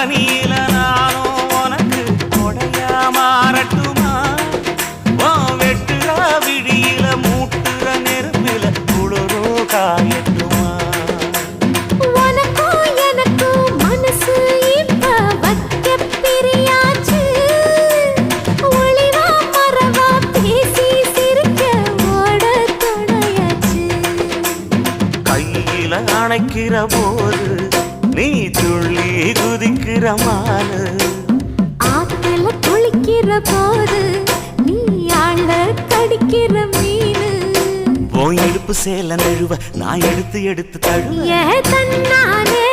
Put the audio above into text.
பனியில நானும் உனக்கு கொடையா மாறட்டுமா வெட்டுற விடியில மூட்டுற நெருப்பில குளிரோ காயட்டுமா உனக்கும் எனக்கும் மனசு இப்ப வைக்க பிரியாச்சு ஒளிவா மறவா பேசி சிரிக்க ஓட துணையாச்சு கையில அணைக்கிற போது நீ துள்ளி குதிக்கிற மானு ஆத்துல குளிக்கிற போது நீ ஆள கடிக்கிற மீனு போய் இடுப்பு சேல நழுவ நான் எடுத்து எடுத்து தழுவ ஏ தன்னானே